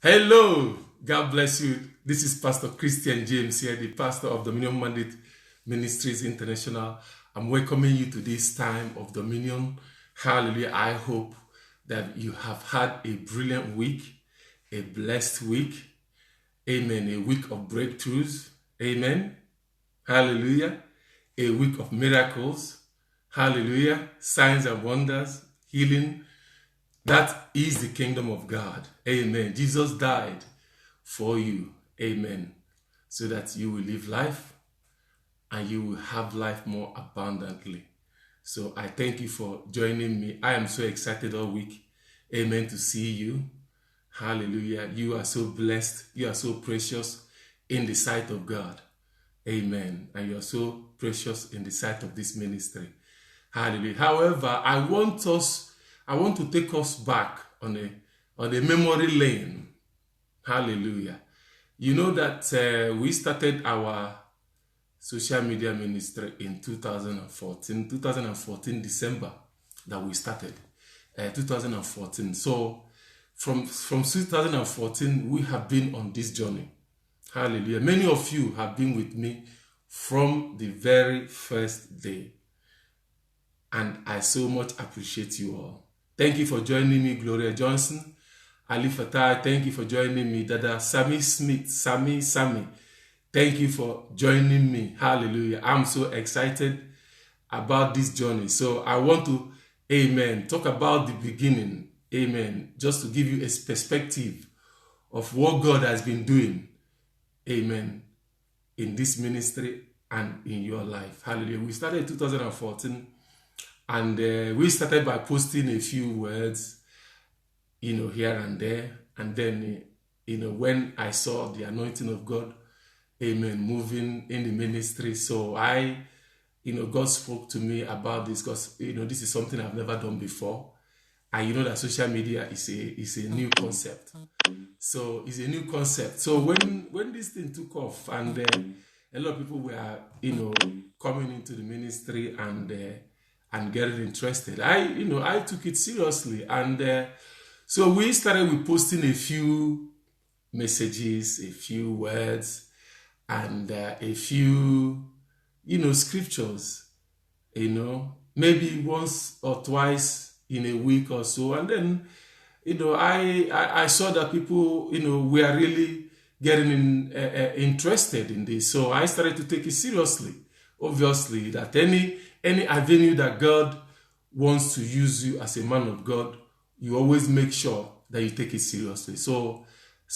Hello, God bless you. This is Pastor Christian James here, the pastor of Dominion Mandate Ministries International. I'm welcoming you to this time of Dominion. Hallelujah. I hope that you have had a brilliant week, a blessed week. Amen. A week of breakthroughs. Amen. Hallelujah. A week of miracles. Hallelujah. Signs and wonders, healing. That is the kingdom of God. Amen. Jesus died for you. Amen. So that you will live life and you will have life more abundantly. So I thank you for joining me. I am so excited all week. Amen. To see you. Hallelujah. You are so blessed. You are so precious in the sight of God. Amen. And you are so precious in the sight of this ministry. Hallelujah. However, I want to take us back on a memory lane. Hallelujah. You know that we started our social media ministry in 2014 December that we started. 2014. So from 2014, we have been on this journey. Hallelujah. Many of you have been with me from the very first day. And I so much appreciate you all. Thank you for joining me, Gloria Johnson. Ali Fatai, thank you for joining me. Dada Sammy Smith, Sammy. Thank you for joining me. Hallelujah. I'm so excited about this journey. So I want to, amen, talk about the beginning. Amen. Just to give you a perspective of what God has been doing. Amen. In this ministry and in your life. Hallelujah. We started in 2014. And we started by posting a few words, here and there. And then, when I saw the anointing of God, amen, moving in the ministry. So God spoke to me about this because, this is something I've never done before. And you know that social media is a new concept. So it's a new concept. So when this thing took off and a lot of people were, coming into the ministry and getting interested, I took it seriously. And so we started with posting a few messages, a few words, and a few, scriptures, maybe once or twice in a week or so. And then, I saw that people, were really getting interested in this. So I started to take it seriously. Obviously, that any avenue that God wants to use you as a man of God, you always make sure that you take it seriously. So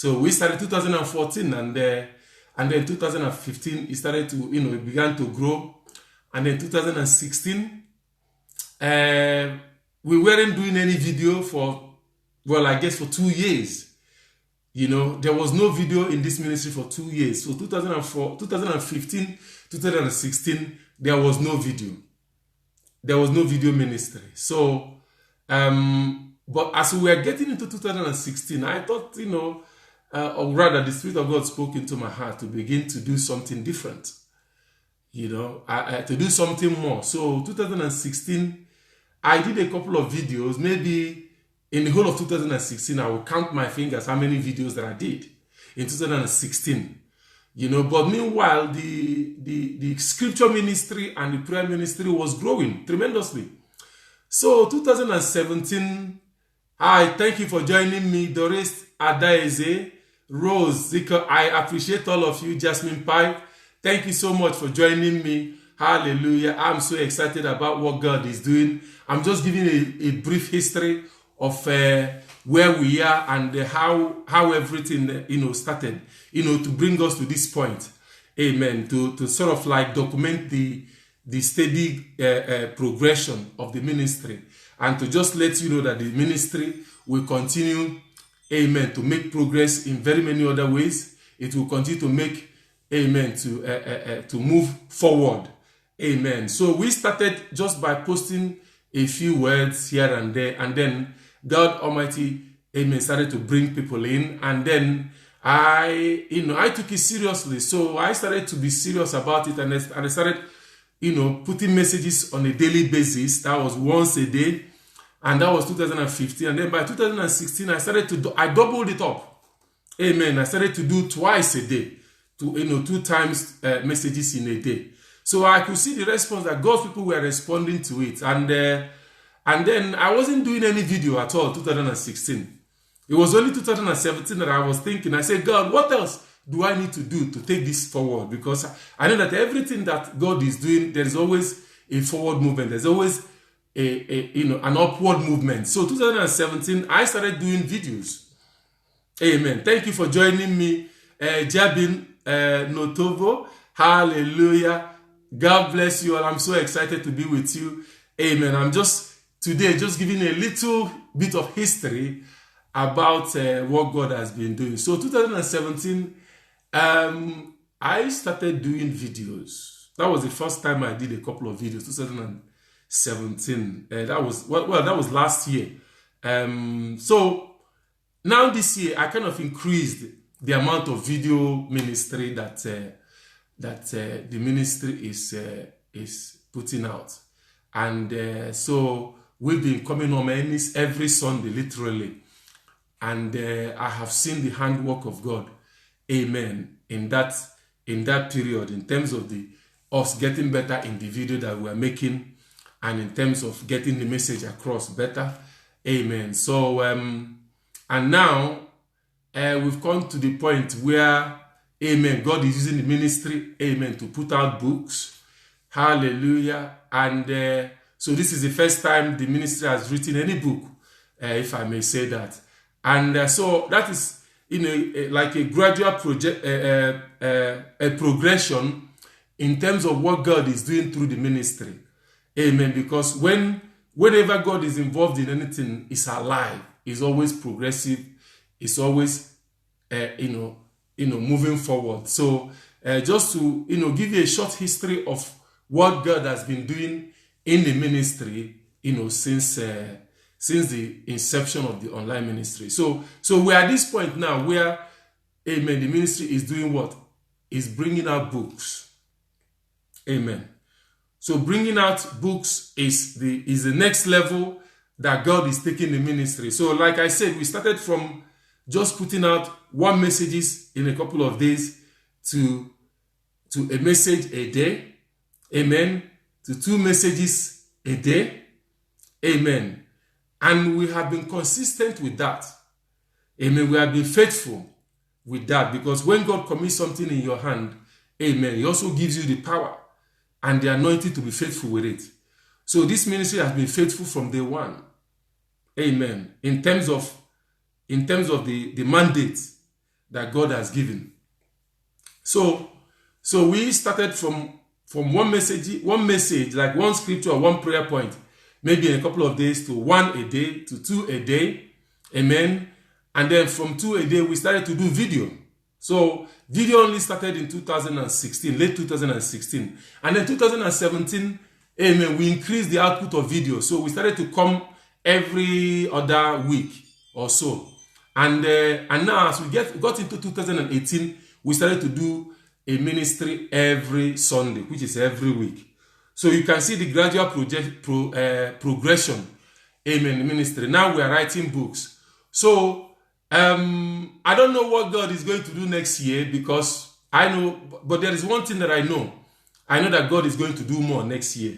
we started 2014 and then 2015 it started to, it began to grow. And then 2016, we weren't doing any video for 2 years. There was no video in this ministry for 2 years. So 2015, 2016, there was no video. There was no video ministry. So, but as we were getting into 2016, I thought, or rather the Spirit of God spoke into my heart to begin to do something different, to do something more. So 2016, I did a couple of videos. Maybe in the whole of 2016, I will count my fingers how many videos that I did in 2016. But meanwhile, the scripture ministry and the prayer ministry was growing tremendously. So 2017, I thank you for joining me, Doris Adaeze, Rose Zika. I appreciate all of you, Jasmine Pipe. Thank you so much for joining me. Hallelujah. I'm so excited about what God is doing. I'm just giving a brief history of where we are and how everything started, to bring us to this point. Amen. To sort of like document the steady progression of the ministry, and to just let you know that the ministry will continue, amen, to make progress in very many other ways. It will continue to make, amen, to move forward. Amen. So we started just by posting a few words here and there, and then God Almighty, amen, started to bring people in. And then I took it seriously. So I started to be serious about it, and I started, putting messages on a daily basis. That was once a day. And that was 2015. And then by 2016, I doubled it up. Amen. I started to do twice a day, 2 times messages in a day. So I could see the response that God's people were responding to it. And then I wasn't doing any video at all, 2016. It was only 2017 that I was thinking, I said, God, what else do I need to do to take this forward? Because I know that everything that God is doing, there is always a forward movement. There's always an upward movement. So 2017, I started doing videos. Amen. Thank you for joining me, Jabin Notovo. Hallelujah. God bless you all. I'm so excited to be with you. Amen. I'm just giving a little bit of history about what God has been doing. So 2017, I started doing videos. That was the first time I did a couple of videos, 2017. That was last year. So now this year, I kind of increased the amount of video ministry that the ministry is putting out. And so we've been coming on every Sunday, literally. And I have seen the handwork of God, amen, in that period, in terms of us getting better in the video that we are making, and in terms of getting the message across better, amen. So, and now we've come to the point where, amen, God is using the ministry, amen, to put out books, hallelujah. And so this is the first time the ministry has written any book, if I may say that. And so that is, like a gradual project, a progression in terms of what God is doing through the ministry. Amen. Because whenever God is involved in anything, it's alive. It's always progressive. It's always, moving forward. So just to, give you a short history of what God has been doing in the ministry, since the inception of the online ministry. So we're at this point now where, amen, the ministry is doing what? Is bringing out books. Amen. So bringing out books is the next level that God is taking the ministry. So like I said, we started from just putting out one messages in a couple of days to a message a day. Amen. To 2 messages a day. Amen. And we have been consistent with that. Amen. We have been faithful with that, because when God commits something in your hand, amen, He also gives you the power and the anointing to be faithful with it. So this ministry has been faithful from day one. Amen. In terms of the mandate that God has given. So we started from one message, like one scripture or one prayer point, maybe in a couple of days, to 1 a day, to 2 a day. Amen. And then from 2 a day, we started to do video. So video only started in 2016, late 2016. And then 2017, amen, we increased the output of video. So we started to come every other week or so. And now as we got into 2018, we started to do a ministry every Sunday, which is every week. So you can see the gradual progression, amen, in ministry. Now we are writing books. So I don't know what God is going to do next year, because I know, but there is one thing that I know. I know that God is going to do more next year.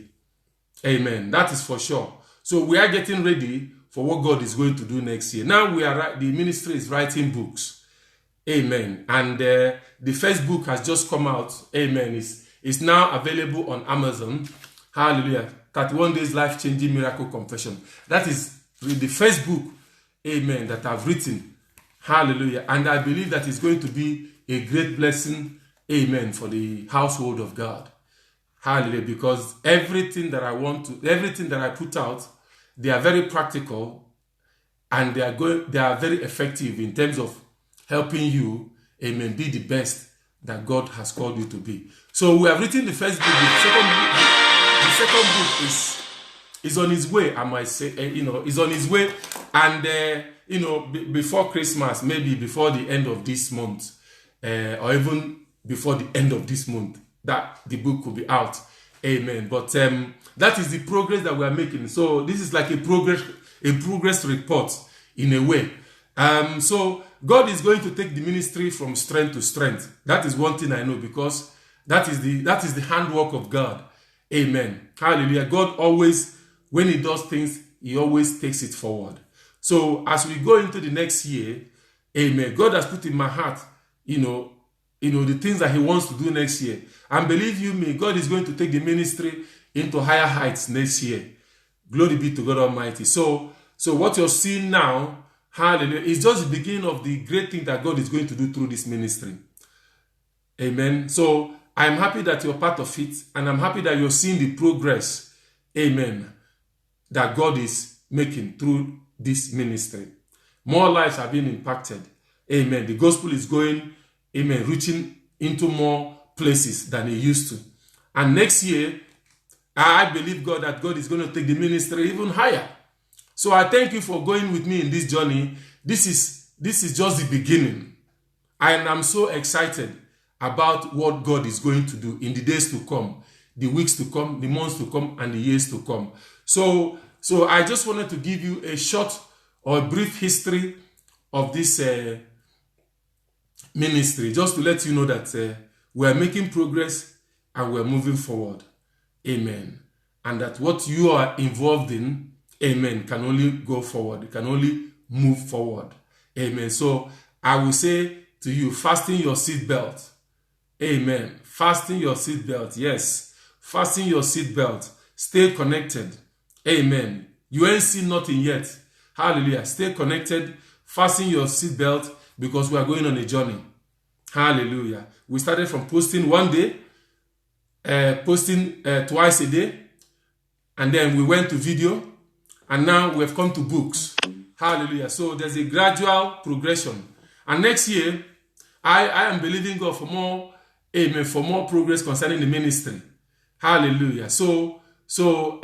Amen. That is for sure. So we are getting ready for what God is going to do next year. Now the ministry is writing books. Amen. And the first book has just come out. Amen. It's now available on Amazon. Hallelujah. 31 Days Life-Changing Miracle Confession. That is the first book, amen, that I've written. Hallelujah. And I believe that it's going to be a great blessing, amen, for the household of God. Hallelujah. Because everything that I put out, they are very practical, and they are very effective in terms of helping you, amen, be the best that God has called you to be. So we have written the first book. The second book is on its way, I might say, is on its way. And, before Christmas, maybe before the end of this month, or even before the end of this month, that the book could be out. Amen. But that is the progress that we are making. So this is like a progress report in a way. So God is going to take the ministry from strength to strength. That is one thing I know, because that is the handwork of God. Amen. Hallelujah. God always, when he does things, he always takes it forward. So as we go into the next year, amen, God has put in my heart, the things that he wants to do next year. And believe you me, God is going to take the ministry into higher heights next year. Glory be to God Almighty. So what you're seeing now, hallelujah, is just the beginning of the great thing that God is going to do through this ministry. Amen. So I'm happy that you're part of it, and I'm happy that you're seeing the progress, amen, that God is making through this ministry. More lives are being impacted. Amen. The gospel is going, amen, reaching into more places than it used to. And next year, I believe God that God is going to take the ministry even higher. So I thank you for going with me in this journey. This is just the beginning. And I'm so excited about what God is going to do in the days to come, the weeks to come, the months to come, and the years to come. So I just wanted to give you a short or a brief history of this ministry, just to let you know that we're making progress and we're moving forward. Amen. And that what you are involved in, amen, can only go forward. It can only move forward. Amen. So I will say to you, fasten your seatbelt. Amen. Fasten your seatbelt. Yes. Fasten your seatbelt. Stay connected. Amen. You ain't seen nothing yet. Hallelujah. Stay connected. Fasten your seatbelt, because we are going on a journey. Hallelujah. We started from posting one day, posting twice a day, and then we went to video, and now we have come to books. Hallelujah. So there's a gradual progression. And next year, I am believing God for more, amen, for more progress concerning the ministry. Hallelujah. So we're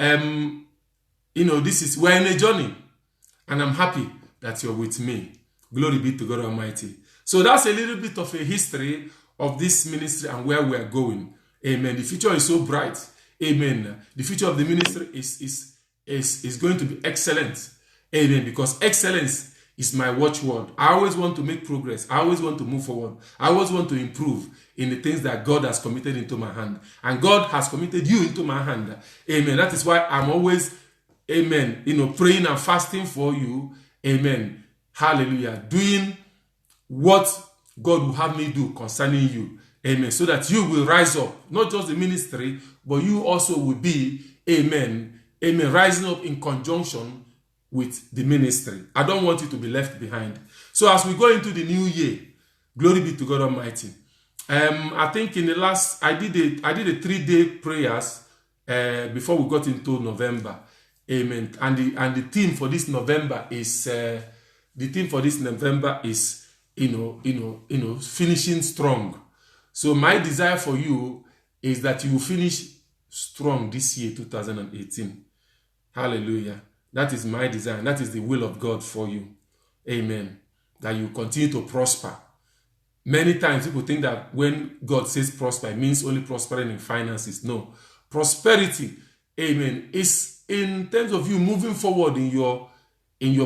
in a journey, and I'm happy that you're with me. Glory be to God Almighty. So that's a little bit of a history of this ministry and where we are going. Amen. The future is so bright. Amen. The future of the ministry is going to be excellent. Amen. Because excellence is my watchword. I always want to make progress. I always want to move forward. I always want to improve in the things that God has committed into my hand. And God has committed you into my hand. Amen. That is why I'm always, amen, praying and fasting for you. Amen. Hallelujah. Doing what God will have me do concerning you. Amen. So that you will rise up. Not just the ministry, but you also will be, amen, rising up in conjunction with the ministry. I don't want you to be left behind. So as we go into the new year, glory be to God Almighty. I think in the last, I did a 3-day prayers before we got into November. Amen. And the theme for this November is finishing strong. So my desire for you is that you will finish strong this year, 2018. Hallelujah. That is my desire. That is the will of God for you. Amen. That you continue to prosper. Many times people think that when God says prosper, it means only prospering in finances. No. Prosperity, amen, is in terms of you moving forward in your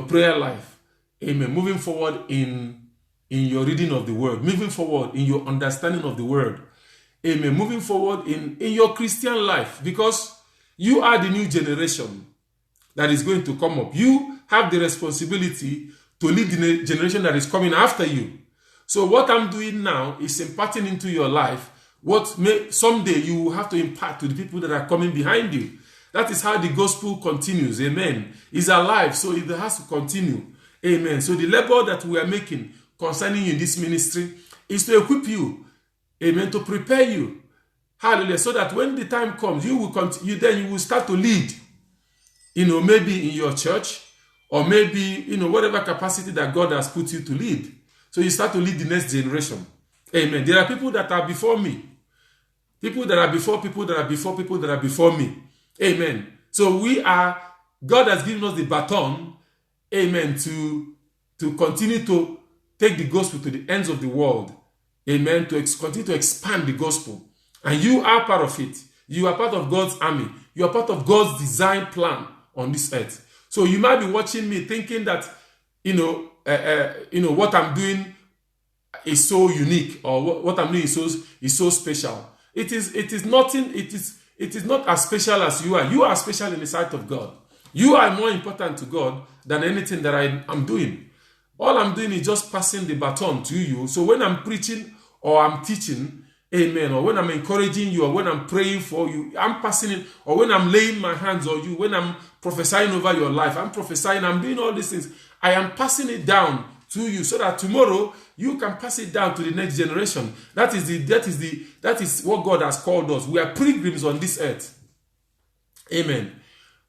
prayer life. Amen. Moving forward in your reading of the word. Moving forward in your understanding of the word. Amen. Moving forward in your Christian life. Because you are the new generation that is going to come up. You have the responsibility to lead the generation that is coming after you. So what I'm doing now is imparting into your life what someday you will have to impart to the people that are coming behind you. That is how the gospel continues. Amen. It's alive, so it has to continue. Amen. So the labor that we are making concerning you in this ministry is to equip you. Amen. To prepare you. Hallelujah. So that when the time comes, you will start to lead. Maybe in your church, or maybe, whatever capacity that God has put you to lead. So you start to lead the next generation. Amen. There are people that are before me. People that are before, people that are before, people that are before me. Amen. So God has given us the baton, amen, to continue to take the gospel to the ends of the world. Amen. To continue to expand the gospel. And you are part of it. You are part of God's army. You are part of God's design plan on this earth. So you might be watching me thinking that, what I'm doing is so unique, or what I'm doing is so special. It is nothing. It is not as special as you are. You are special in the sight of God. You are more important to God than anything that I'm doing. All I'm doing is just passing the baton to you. So when I'm preaching or I'm teaching, amen, or when I'm encouraging you, or when I'm praying for you, I'm passing it, or when I'm laying my hands on you, when I'm prophesying over your life, I'm prophesying, I'm doing all these things. I am passing it down to you so that tomorrow you can pass it down to the next generation. That is what God has called us. We are pilgrims on this earth. Amen.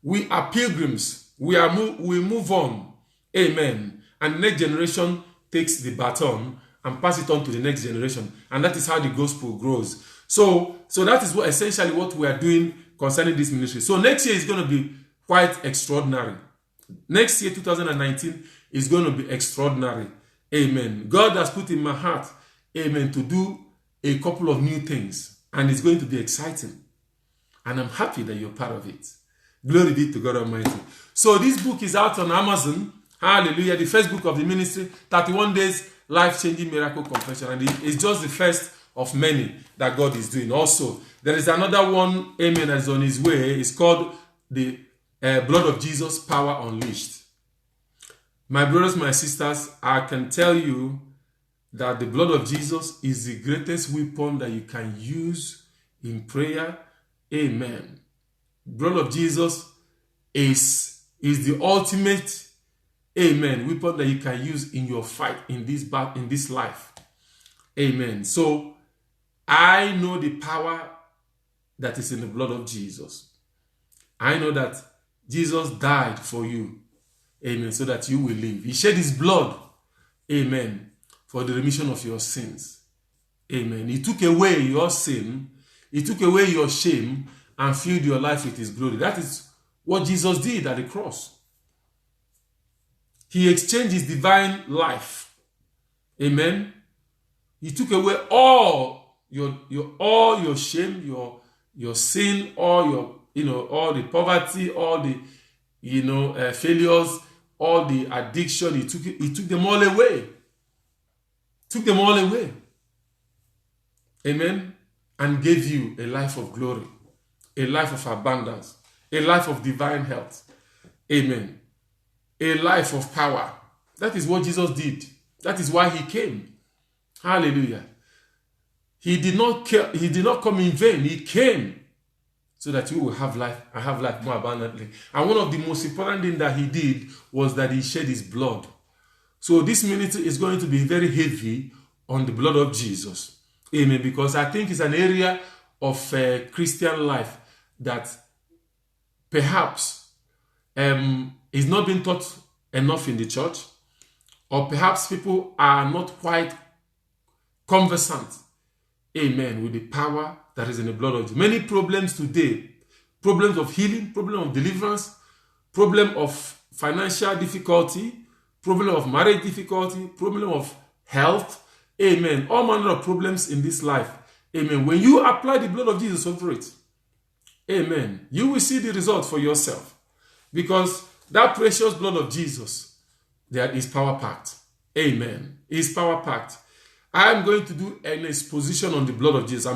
We are pilgrims. We move on. Amen. And the next generation takes the baton and pass it on to the next generation. And that is how the gospel grows. So that is essentially what we are doing concerning this ministry. So next year is going to be quite extraordinary. Next year, 2019, is going to be extraordinary. Amen. God has put in my heart, amen, to do a couple of new things. And it's going to be exciting. And I'm happy that you're part of it. Glory be to God Almighty. So this book is out on Amazon. Hallelujah. The first book of the ministry, 31 Days Life-Changing Miracle Confession. And it's just the first of many that God is doing. Also, there is another one, amen, that is on his way. It's called the Blood of Jesus, Power Unleashed. My brothers, my sisters, I can tell you that the blood of Jesus is the greatest weapon that you can use in prayer. Amen. Blood of Jesus is the ultimate, amen, weapon that you can use in your fight in this life. Amen. So I know the power that is in the blood of Jesus. I know that Jesus died for you. Amen. So that you will live. He shed his blood. Amen. For the remission of your sins. Amen. He took away your sin. He took away your shame and filled your life with his glory. That is what Jesus did at the cross. He exchanged his divine life. Amen. He took away all your shame, your sin, all the poverty, all the failures, all the addiction. He took them all away. Took them all away. Amen. And gave you a life of glory, a life of abundance, a life of divine health. Amen. A life of power. That is what Jesus did. That is why he came. Hallelujah. He did not come in vain. He came so that you will have life and have life more abundantly. And one of the most important things that he did was that he shed his blood. So this ministry is going to be very heavy on the blood of Jesus. Amen. Because I think it's an area of Christian life that perhaps is not being taught enough in the church, or perhaps people are not quite conversant, amen, with the power that is in the blood of Jesus. Many problems today, problems of healing, problem of deliverance, problem of financial difficulty, problem of marriage difficulty, problem of health, amen, all manner of problems in this life, amen. When you apply the blood of Jesus over it, amen, you will see the result for yourself, because that precious blood of Jesus, that is power-packed, amen, is power-packed. I'm going to do an exposition on the blood of Jesus.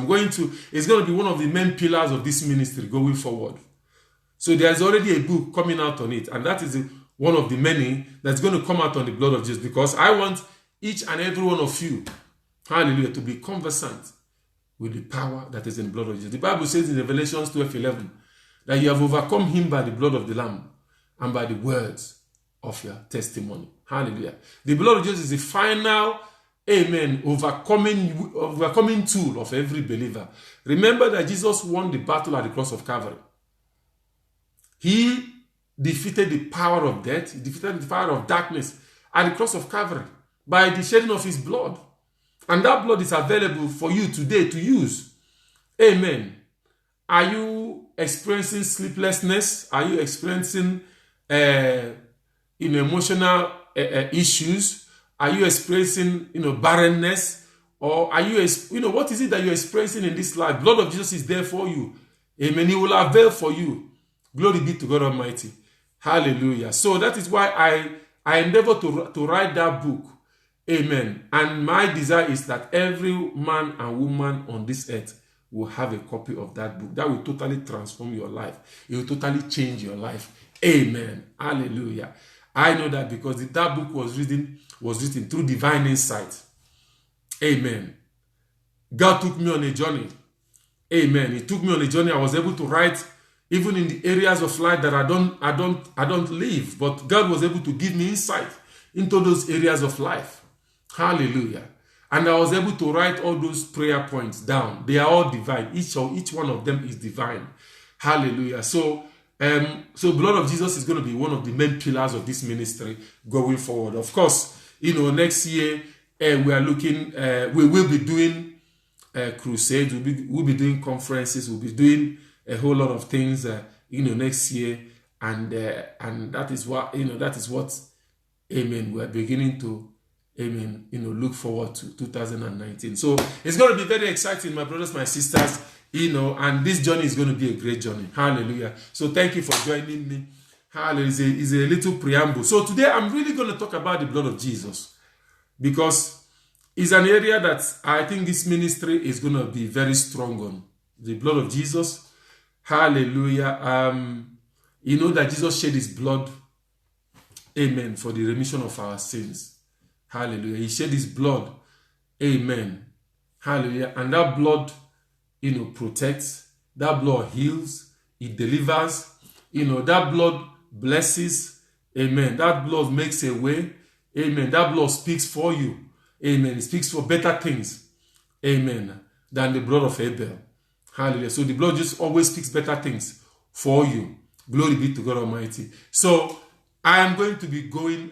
It's going to be one of the main pillars of this ministry going forward. So there's already a book coming out on it, and that is one of the many that's going to come out on the blood of Jesus, because I want each and every one of you, hallelujah, to be conversant with the power that is in the blood of Jesus. The Bible says in Revelation 12:11 that you have overcome him by the blood of the Lamb and by the words of your testimony. Hallelujah. The blood of Jesus is the final, amen, overcoming tool of every believer. Remember that Jesus won the battle at the cross of Calvary. He defeated the power of death. He defeated the power of darkness at the cross of Calvary by the shedding of his blood. And that blood is available for you today to use. Amen. Are you experiencing sleeplessness? Are you experiencing emotional issues? Are you experiencing barrenness? Or are you what is it that you're experiencing in this life? Blood of Jesus is there for you. Amen. He will avail for you. Glory be to God Almighty. Hallelujah. So that is why I endeavor to write that book. Amen. And my desire is that every man and woman on this earth will have a copy of that book. That will totally transform your life. It will totally change your life. Amen. Hallelujah. I know that because that book was written through divine insight. Amen. God took me on a journey. Amen. He took me on a journey. I was able to write even in the areas of life that I don't live, but God was able to give me insight into those areas of life. Hallelujah. And I was able to write all those prayer points down. They are all divine. Each one of them is divine. Hallelujah. So blood of Jesus is going to be one of the main pillars of this ministry going forward. Of course, next year we are looking. We will be doing crusades. We'll be doing conferences. We'll be doing a whole lot of things. Next year, and that is what Amen. We are beginning to. Amen. Look forward to 2019. So it's going to be very exciting, my brothers, my sisters. And this journey is going to be a great journey. Hallelujah. So thank you for joining me. Hallelujah. It's a little preamble. So today I'm really going to talk about the blood of Jesus, because it's an area that I think this ministry is going to be very strong on. The blood of Jesus. Hallelujah. That Jesus shed his blood. Amen. For the remission of our sins. Hallelujah. He shed his blood. Amen. Hallelujah. And that blood, protects. That blood heals. It delivers. That blood blesses. Amen. That blood makes a way. Amen. That blood speaks for you. Amen. It speaks for better things. Amen. Than the blood of Abel. Hallelujah. So the blood just always speaks better things for you. Glory be to God Almighty. So I'm going to be going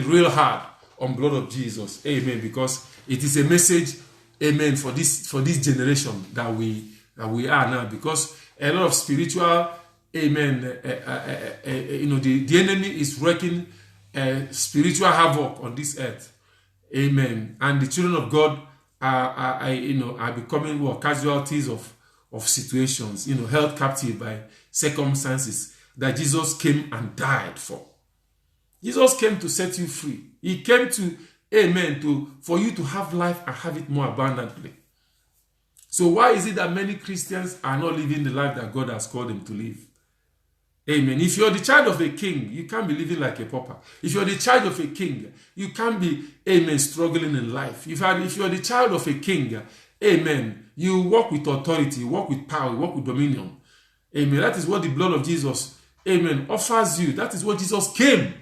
real hard on blood of Jesus. Amen. Because it is a message, amen, for this generation that we are now. Because a lot of spiritual, amen, the enemy is wreaking spiritual havoc on this earth. Amen. And the children of God are becoming casualties of situations, held captive by circumstances that Jesus came and died for. Jesus came to set you free. He came to, amen, for you to have life and have it more abundantly. So why is it that many Christians are not living the life that God has called them to live? Amen. If you're the child of a king, you can't be living like a pauper. If you're the child of a king, you can't be, amen, struggling in life. If you're the child of a king, amen, you walk with authority, you walk with power, you walk with dominion. Amen. That is what the blood of Jesus, amen, offers you. That is what Jesus came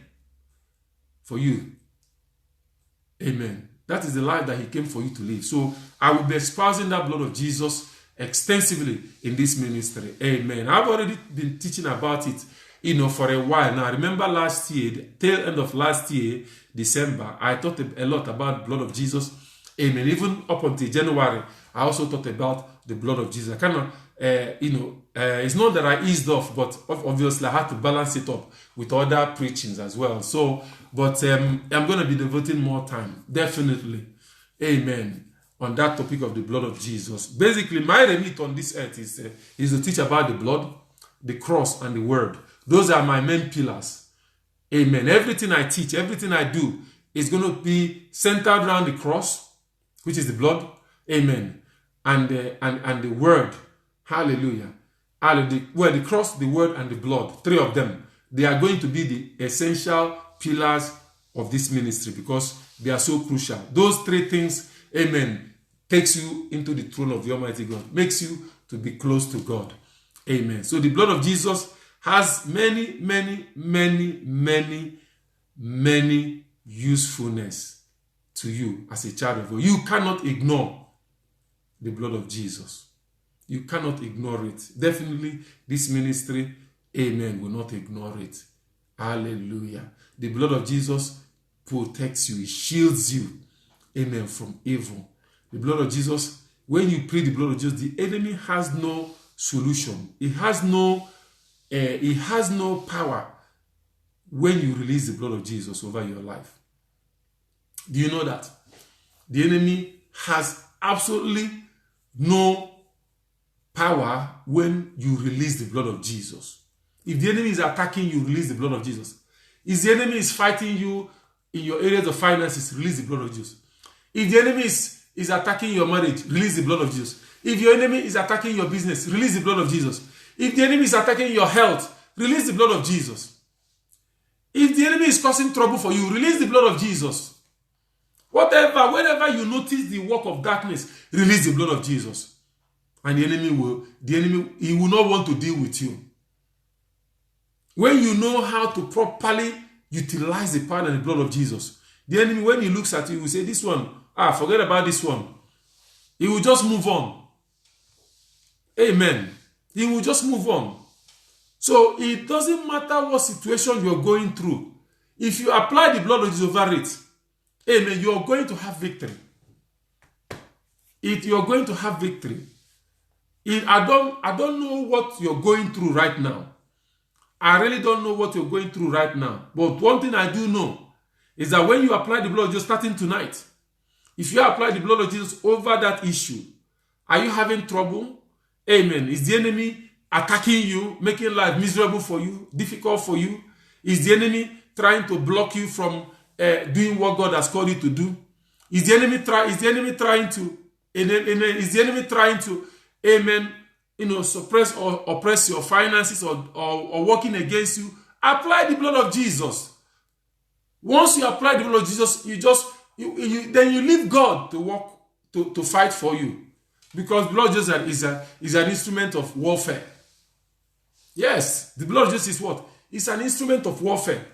for you. Amen. That is the life that he came for you to live. So I will be espousing that blood of Jesus extensively in this ministry. Amen. I've already been teaching about it, for a while now. I remember last year, the tail end of last year, December, I taught a lot about the blood of Jesus. Amen. Even up until January, I also taught about the blood of Jesus. I cannot, it's not that I eased off, but obviously I had to balance it up with other preachings as well. So, but I'm going to be devoting more time, definitely, amen, on that topic of the blood of Jesus. Basically, my remit on this earth is to teach about the blood, the cross, and the word. Those are my main pillars. Amen. Everything I teach, everything I do is going to be centered around the cross, which is the blood. Amen. And the word. Hallelujah. The cross, the word, and the blood, three of them, they are going to be the essential pillars of this ministry because they are so crucial. Those three things, amen, takes you into the throne of the Almighty God, makes you to be close to God. Amen. So the blood of Jesus has many, many, many, many, many usefulness to you as a child of God. You cannot ignore the blood of Jesus. You cannot ignore it. Definitely, this ministry, amen, will not ignore it. Hallelujah. The blood of Jesus protects you. It shields you, amen, from evil. The blood of Jesus, when you pray the blood of Jesus, the enemy has no solution. It has no power when you release the blood of Jesus over your life. Do you know that? The enemy has absolutely no power when you release the blood of Jesus. If the enemy is attacking you, release the blood of Jesus. If the enemy is fighting you in your areas of finances, release the blood of Jesus. If the enemy is attacking your marriage, release the blood of Jesus. If your enemy is attacking your business, release the blood of Jesus. If the enemy is attacking your health, release the blood of Jesus. If the enemy is causing trouble for you, release the blood of Jesus. Whenever you notice the work of darkness, release the blood of Jesus. And he will not want to deal with you. When you know how to properly utilize the power and the blood of Jesus, the enemy, when he looks at you, will say, this one, forget about this one. He will just move on. Amen. He will just move on. So it doesn't matter what situation you're going through. If you apply the blood of Jesus over it, amen, you're going to have victory. You're going to have victory. I don't know what you're going through right now. I really don't know what you're going through right now. But one thing I do know is that when you apply the blood of Jesus starting tonight, if you apply the blood of Jesus over that issue, are you having trouble? Amen. Is the enemy attacking you, making life miserable for you, difficult for you? Is the enemy trying to block you from doing what God has called you to do? Is the enemy trying to, amen, suppress or oppress your finances or working against you? Apply the blood of Jesus. Once you apply the blood of Jesus, then you leave God to work to fight for you, because blood of Jesus is an instrument of warfare. Yes, the blood of Jesus is what? It's an instrument of warfare.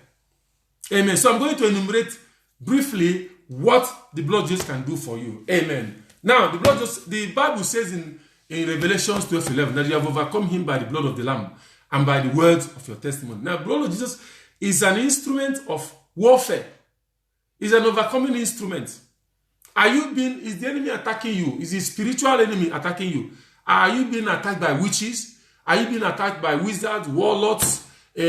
Amen. So I'm going to enumerate briefly what the blood of Jesus can do for you. Amen. Now, the blood of Jesus, the Bible says in Revelation 12:11 that you have overcome him by the blood of the Lamb and by the words of your testimony. Now, the blood of Jesus is an instrument of warfare. It's an overcoming instrument. Is the enemy attacking you? Is the spiritual enemy attacking you? Are you being attacked by witches? Are you being attacked by wizards, warlocks, or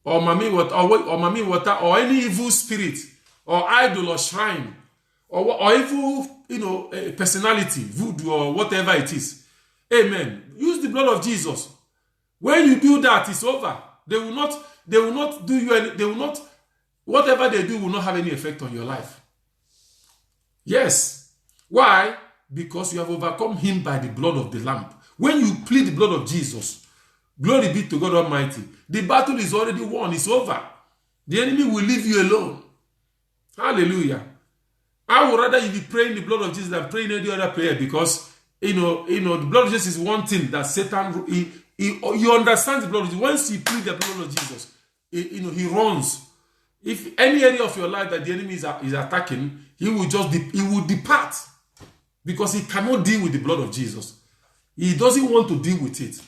mami water, or any evil spirit, or idol, or shrine, or evil, personality, voodoo, or whatever it is? Amen. Use the blood of Jesus. When you do that, it's over. They will not do you any, whatever they do will not have any effect on your life. Yes. Why? Because you have overcome him by the blood of the Lamb. When you plead the blood of Jesus, glory be to God Almighty, the battle is already won. It's over. The enemy will leave you alone. Hallelujah. I would rather you be praying the blood of Jesus than praying any other prayer, because the blood of Jesus is one thing that Satan, you understand the blood of Jesus. Once you plead the blood of Jesus, he runs. If any area of your life that the enemy is attacking, he will depart, because he cannot deal with the blood of Jesus. He doesn't want to deal with it.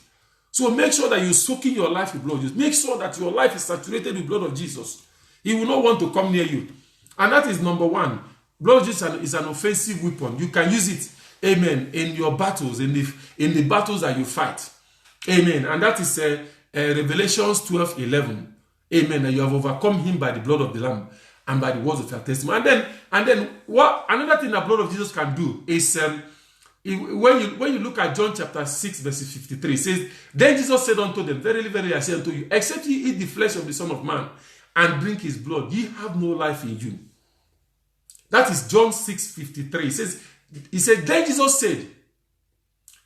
So make sure that you're soaking your life with blood of Jesus. Make sure that your life is saturated with blood of Jesus. He will not want to come near you. And that is number one. Blood of Jesus is an offensive weapon. You can use it, amen, in your battles, in the battles that you fight. Amen. And that is Revelations 12:11. Amen. And you have overcome him by the blood of the Lamb and by the words of your testimony. And then what another thing that blood of Jesus can do is when you look at John chapter 6, verse 53, it says, then Jesus said unto them, verily, verily, I say unto you, except ye eat the flesh of the Son of Man and drink his blood, ye have no life in you. That is John 6:53. He said, then Jesus said,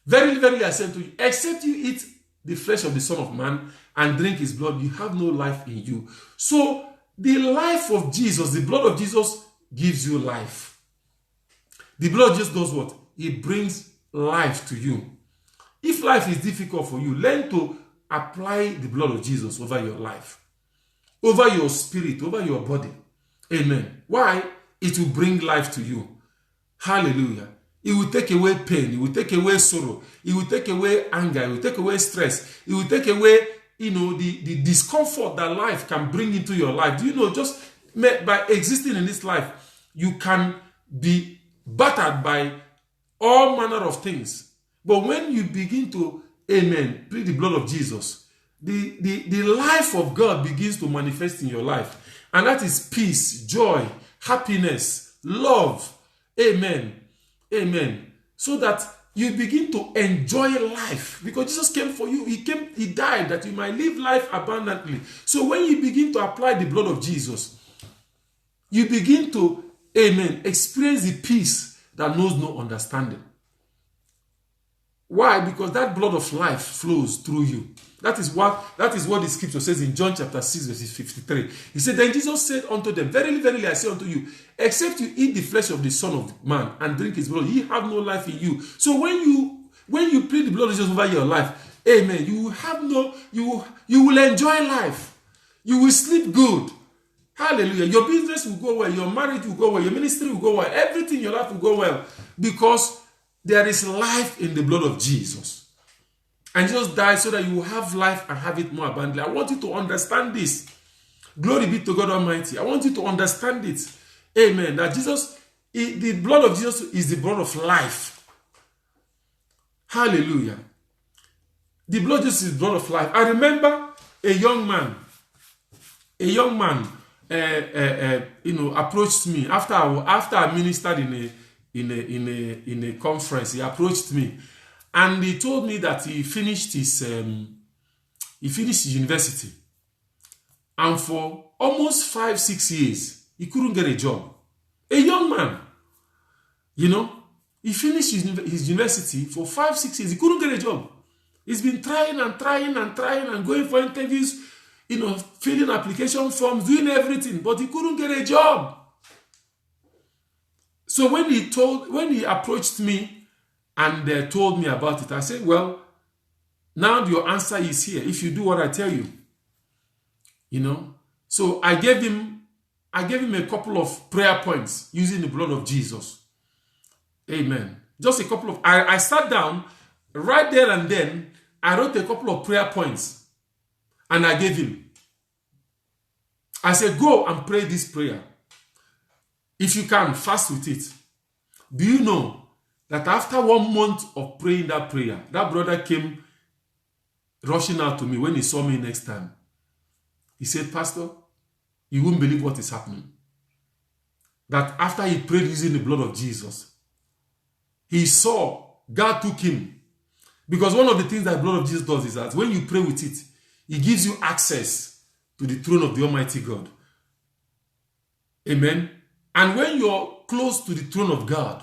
verily, verily, I say unto you, except you eat the flesh of the Son of Man and drink his blood, you have no life in you. So the life of Jesus, the blood of Jesus gives you life. The blood just does what? It brings life to you. If life is difficult for you, learn to apply the blood of Jesus over your life, over your spirit, over your body. Amen. Why? It will bring life to you. Hallelujah. It will take away pain. It will take away sorrow. It will take away anger. It will take away stress. It will take away, the discomfort that life can bring into your life. Do you know, just by existing in this life, you can be battered by all manner of things. But when you begin to, amen, plead the blood of Jesus, the life of God begins to manifest in your life. And that is peace, joy, happiness, love. Amen. Amen. So that you begin to enjoy life because Jesus came for you. He died that you might live life abundantly. So when you begin to apply the blood of Jesus, you begin to, amen, experience the peace that knows no understanding. Why? Because that blood of life flows through you. That is what the scripture says in John chapter 6, verses 53. He said, then Jesus said unto them, verily, verily, I say unto you, except you eat the flesh of the Son of Man and drink his blood, ye have no life in you. So when you plead the blood of Jesus over your life, amen, you will enjoy life. You will sleep good. Hallelujah. Your business will go well. Your marriage will go well. Your ministry will go well. Everything in your life will go well. Because there is life in the blood of Jesus. And Jesus died so that you will have life and have it more abundantly. I want you to understand this. Glory be to God Almighty. I want you to understand it. Amen. That the blood of Jesus is the blood of life. Hallelujah. The blood of Jesus is the blood of life. I remember a young man, approached me after I ministered in a conference. He approached me. And he told me that he finished his university. And for almost 5-6 years, he couldn't get a job. A young man, he finished his university for 5-6 years. He couldn't get a job. He's been trying and going for interviews, filling application forms, doing everything, but he couldn't get a job. So when he approached me, and told me about it, I said, well, now your answer is here. If you do what I tell you, So I gave him a couple of prayer points using the blood of Jesus. Amen. Just a couple of, I sat down right there and then, I wrote a couple of prayer points and I gave him. I said, go and pray this prayer. If you can, fast with it. Do you know that after 1 month of praying that prayer, that brother came rushing out to me when he saw me next time. He said, Pastor, you won't believe what is happening. That after he prayed using the blood of Jesus, he saw God took him. Because one of the things that the blood of Jesus does is that when you pray with it, it gives you access to the throne of the Almighty God. Amen. And when you're close to the throne of God,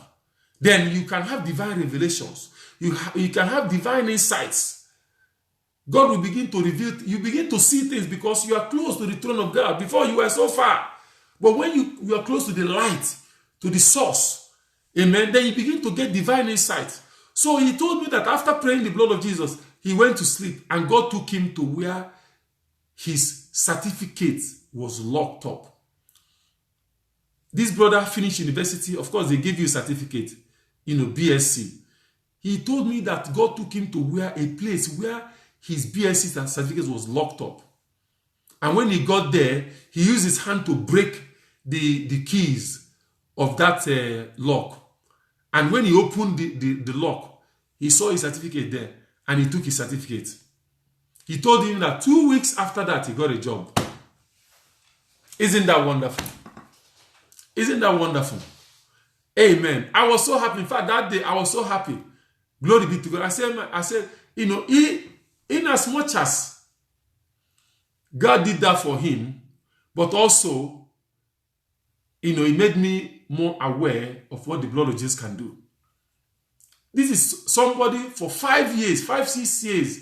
then you can have divine revelations. You can have divine insights. God will begin to reveal, you begin to see things because you are close to the throne of God. Before you were so far. But when you are close to the light, to the source, amen, then you begin to get divine insight. So he told me that after praying the blood of Jesus, he went to sleep and God took him to where his certificate was locked up. This brother finished university. Of course, they gave you a certificate, BSc. He told me that God took him to a place where his BSc certificate was locked up. And when he got there, he used his hand to break the keys of that lock. And when he opened the lock, he saw his certificate there and he took his certificate. He told him that 2 weeks after that, he got a job. Isn't that wonderful? Isn't that wonderful? Amen. I was so happy. In fact, that day I was so happy. Glory be to God. I said, in as much as God did that for him, but also, he made me more aware of what the blood of Jesus can do. This is somebody for 5-6 years,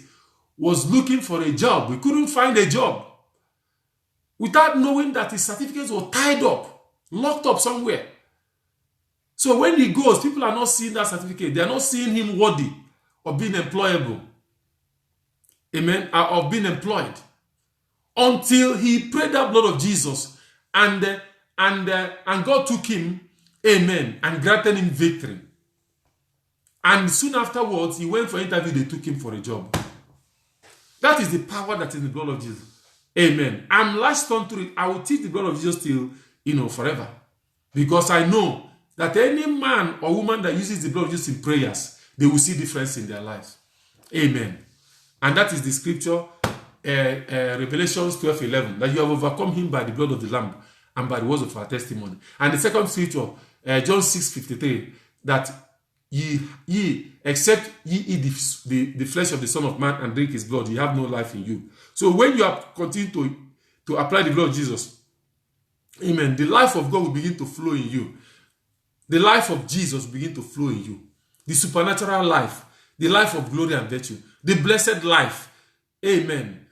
was looking for a job. We couldn't find a job. Without knowing that his certificates were tied up, locked up somewhere. So when he goes, people are not seeing that certificate. They are not seeing him worthy of being employable. Amen. Of being employed. Until he prayed that blood of Jesus and God took him, amen, and granted him victory. And soon afterwards, he went for an interview. They took him for a job. That is the power that is in the blood of Jesus. Amen. I'm latched onto it. I will teach the blood of Jesus till, forever. Because I know that any man or woman that uses the blood of Jesus in prayers, they will see difference in their lives. Amen. And that is the scripture, Revelations 12:11, that you have overcome him by the blood of the Lamb and by the words of our testimony. And the second scripture, John 6:53, that except ye eat the flesh of the Son of Man and drink his blood, you have no life in you. So when you have continued to apply the blood of Jesus, amen, the life of God will begin to flow in you. The life of Jesus will begin to flow in you. The supernatural life, the life of glory and virtue, the blessed life, amen,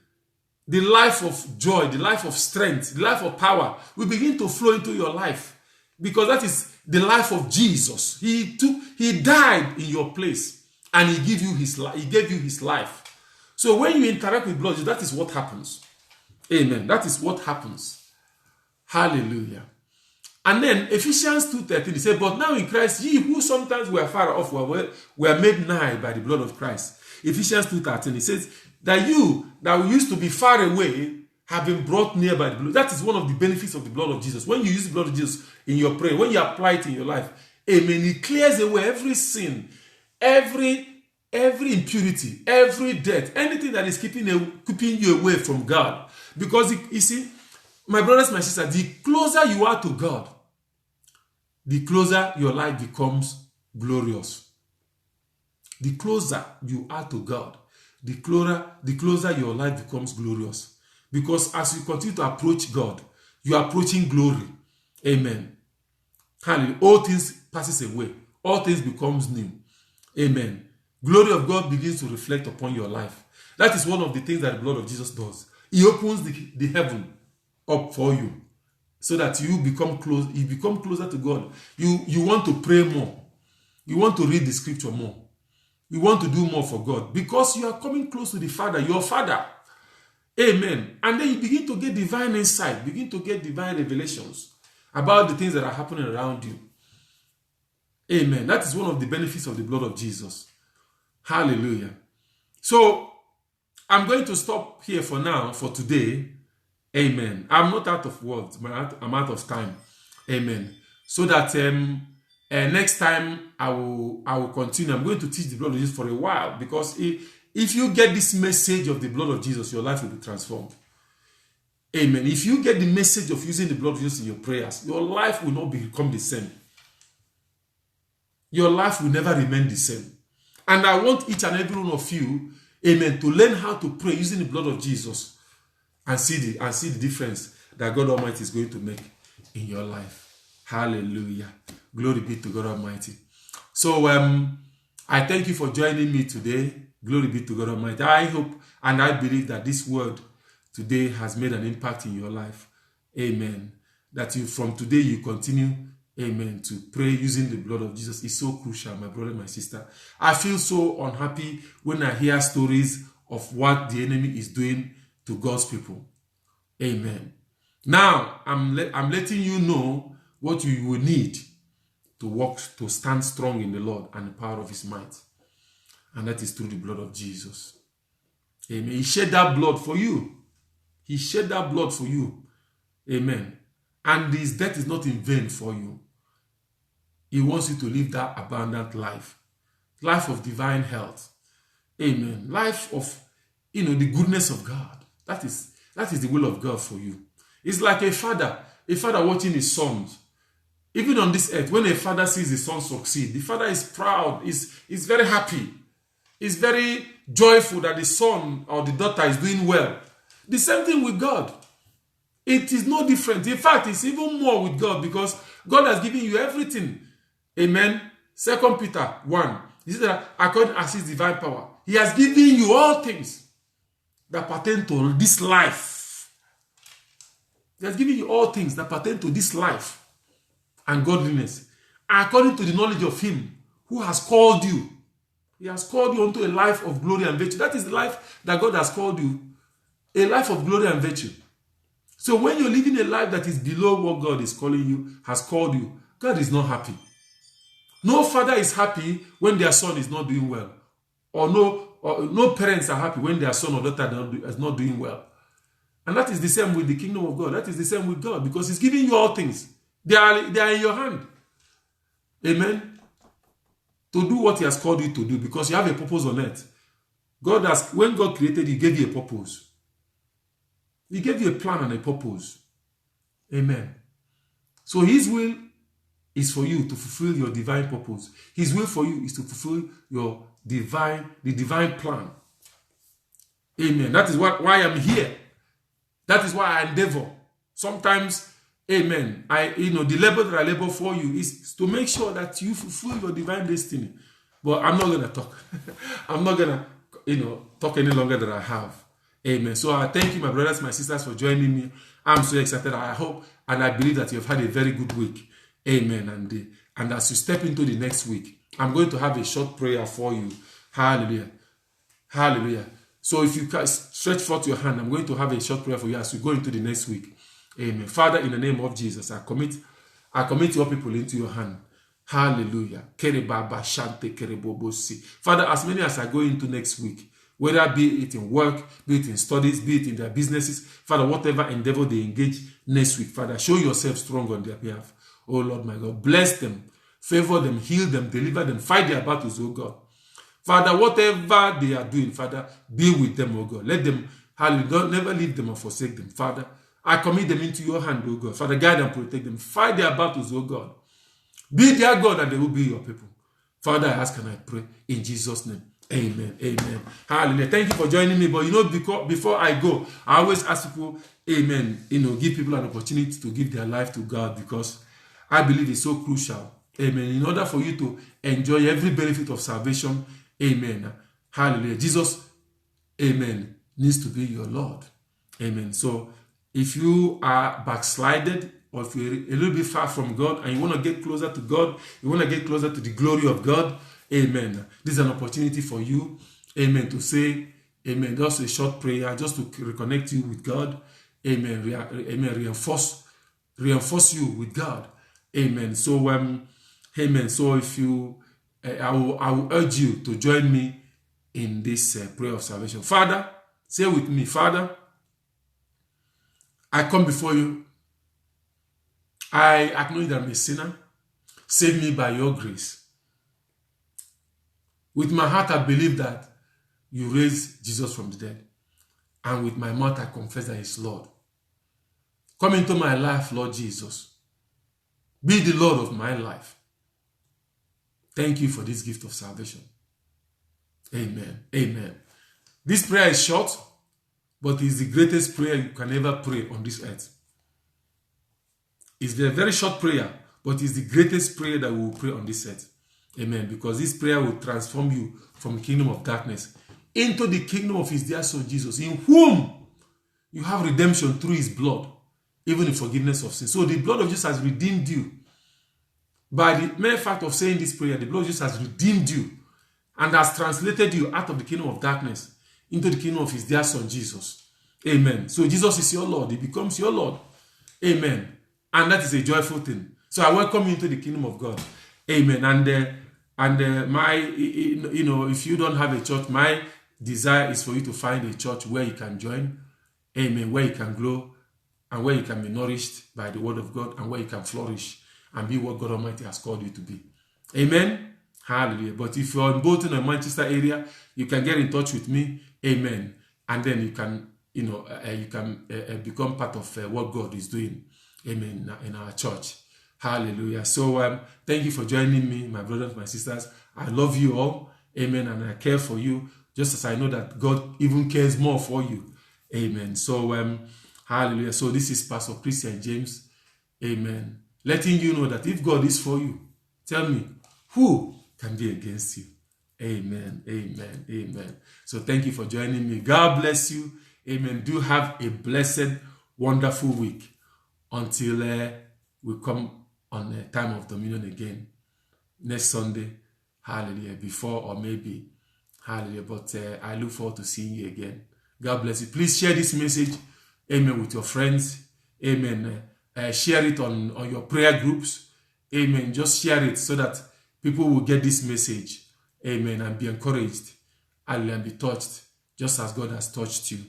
the life of joy, the life of strength, the life of power will begin to flow into your life, because that is the life of Jesus. He died in your place, and he gave you his life. He gave you his life. So when you interact with blood, that is what happens. Amen. That is what happens. Hallelujah. And then Ephesians 2:13, he said, but now in Christ, ye who sometimes were far off were made nigh by the blood of Christ. Ephesians 2:13, he says, that you that used to be far away have been brought near by the blood. That is one of the benefits of the blood of Jesus. When you use the blood of Jesus in your prayer, when you apply it in your life, amen, it clears away every sin, every impurity, every death, anything that is keeping you away from God. Because you see, my brothers, my sisters, the closer you are to God, the closer your life becomes glorious. The closer you are to God, the closer your life becomes glorious. Because as you continue to approach God, you are approaching glory. Amen. Hallelujah. All things passes away. All things becomes new. Amen. Glory of God begins to reflect upon your life. That is one of the things that the blood of Jesus does. He opens the heaven up for you, so that you become close. You become closer to God. You want to pray more. You want to read the scripture more. You want to do more for God, because you are coming close to the Father, your Father. Amen. And then you begin to get divine insight, begin to get divine revelations about the things that are happening around you. Amen. That is one of the benefits of the blood of Jesus. Hallelujah. So I'm going to stop here for now, for today. Amen. I'm not out of words, but I'm out of time. Amen. So that next time I will continue. I'm going to teach the blood of Jesus for a while, because if you get this message of the blood of Jesus, your life will be transformed. Amen. If you get the message of using the blood of Jesus in your prayers, your life will not become the same. Your life will never remain the same. And I want each and every one of you, amen, to learn how to pray using the blood of Jesus, and see the difference that God Almighty is going to make in your life. Hallelujah. Glory be to God Almighty. So I thank you for joining me today. Glory be to God Almighty. I hope and I believe that this word today has made an impact in your life. Amen. That from today you continue, amen, to pray using the blood of Jesus is so crucial, my brother, my sister. I feel so unhappy when I hear stories of what the enemy is doing to God's people. Amen. Now, I'm letting you know what you will need to stand strong in the Lord and the power of his might. And that is through the blood of Jesus. Amen. He shed that blood for you. He shed that blood for you. Amen. And his death is not in vain for you. He wants you to live that abundant life. Life of divine health. Amen. Life of, the goodness of God. That is the will of God for you. It's like a father watching his sons. Even on this earth, when a father sees his son succeed, the father is proud, is very happy. Is very joyful that the son or the daughter is doing well. The same thing with God. It is no different. In fact, it's even more with God, because God has given you everything. Amen. 2 Peter 1. He says that according to his divine power, he has given you all things that pertain to this life. He has given you all things that pertain to this life and godliness, according to the knowledge of him who has called you. He has called you unto a life of glory and virtue. That is the life that God has called you. A life of glory and virtue. So when you're living a life that is below what God is calling you, has called you, God is not happy. No father is happy when their son is not doing well. Or no parents are happy when their son or daughter is not doing well. And that is the same with the kingdom of God. That is the same with God, because he's giving you all things. They are in your hand. Amen. To do what he has called you to do, because you have a purpose on earth. When God created you, he gave you a purpose. He gave you a plan and a purpose. Amen. So his will is for you to fulfill your divine purpose. His will for you is to fulfill the divine plan. Amen. That is why I'm here. That is why I endeavor. Sometimes, amen, the labor that I labor for you is to make sure that you fulfill your divine destiny. But I'm not going to talk. I'm not going to, talk any longer than I have. Amen. So I thank you, my brothers, my sisters, for joining me. I'm so excited. I hope and I believe that you've had a very good week. Amen. And as you step into the next week, I'm going to have a short prayer for you. Hallelujah. Hallelujah. So if you can stretch forth your hand, I'm going to have a short prayer for you as we go into the next week. Amen. Father, in the name of Jesus, I commit your people into your hand. Hallelujah. Father, as many as I go into next week, whether be it in work, be it in studies, be it in their businesses, Father, whatever endeavor they engage next week, Father, show yourself strong on their behalf. Oh Lord, my God, bless them, favor them, heal them, deliver them, fight their battles, oh God. Father, whatever they are doing, Father, be with them, oh God. Let them, hallelujah, never leave them or forsake them. Father, I commit them into your hand, oh God. Father, guide and protect them. Fight their battles, oh God. Be their God and they will be your people. Father, I ask and I pray in Jesus' name. Amen. Amen. Hallelujah. Thank you for joining me. But before I go, I always ask people, amen, give people an opportunity to give their life to God, because I believe it's so crucial. Amen. In order for you to enjoy every benefit of salvation, amen. Hallelujah. Jesus, amen, needs to be your Lord. Amen. So if you are backslided, or if you're a little bit far from God and you want to get closer to God, you want to get closer to the glory of God, amen. This is an opportunity for you, amen, to say, amen, just a short prayer, just to reconnect you with God, amen, amen, reinforce you with God, amen. So, amen. So if you, I will urge you to join me in this prayer of salvation. Father, say with me, Father, I come before you. I acknowledge that I'm a sinner. Save me by your grace. With my heart, I believe that you raised Jesus from the dead. And with my mouth, I confess that he's Lord. Come into my life, Lord Jesus. Be the Lord of my life. Thank you for this gift of salvation. Amen. Amen. This prayer is short, but it's the greatest prayer you can ever pray on this earth. It's a very short prayer, but it's the greatest prayer that we will pray on this earth. Amen. Because this prayer will transform you from the kingdom of darkness into the kingdom of his dear son Jesus, in whom you have redemption through his blood, even the forgiveness of sin. So the blood of Jesus has redeemed you. By the mere fact of saying this prayer, the blood of Jesus has redeemed you and has translated you out of the kingdom of darkness into the kingdom of his dear son Jesus. Amen. So Jesus is your Lord. He becomes your Lord. Amen. And that is a joyful thing. So I welcome you into the kingdom of God. Amen. And my, if you don't have a church, my desire is for you to find a church where you can join. Amen. Where you can grow and where you can be nourished by the word of God and where you can flourish and be what God Almighty has called you to be. Amen. Hallelujah. But if you're in Bolton or Manchester area, you can get in touch with me. Amen. And then you can, become part of what God is doing. Amen. In our church. Hallelujah. So thank you for joining me, my brothers, my sisters. I love you all. Amen. And I care for you, just as I know that God even cares more for you. Amen. So hallelujah. So this is Pastor Christian James. Amen. Letting you know that if God is for you, tell me, who can be against you? Amen. Amen. Amen. So thank you for joining me. God bless you. Amen. Do have a blessed, wonderful week until we come on the time of dominion again next Sunday. Hallelujah. Before or maybe. Hallelujah. But I look forward to seeing you again. God bless you. Please share this message. Amen. With your friends. Amen. Share it on your prayer groups. Amen. Just share it so that people will get this message. Amen. And be encouraged. And be touched just as God has touched you.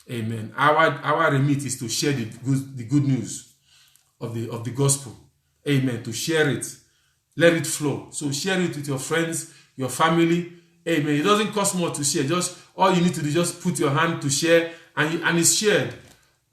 Amen. Our remit is to share the good news of the gospel. Amen. To share it. Let it flow. So share it with your friends, your family. Amen. It doesn't cost more to share. Just all you need to do, just put your hand to share and it's shared.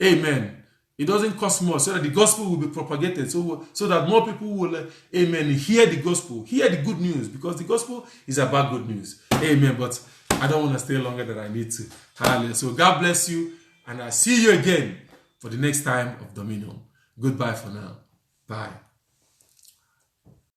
Amen. It doesn't cost more, so that the gospel will be propagated, so that more people will, amen, hear the gospel, hear the good news, because the gospel is about good news. Amen. But I don't want to stay longer than I need to. Hallelujah. So God bless you, and I'll see you again for the next time of Dominion. Goodbye for now. Bye.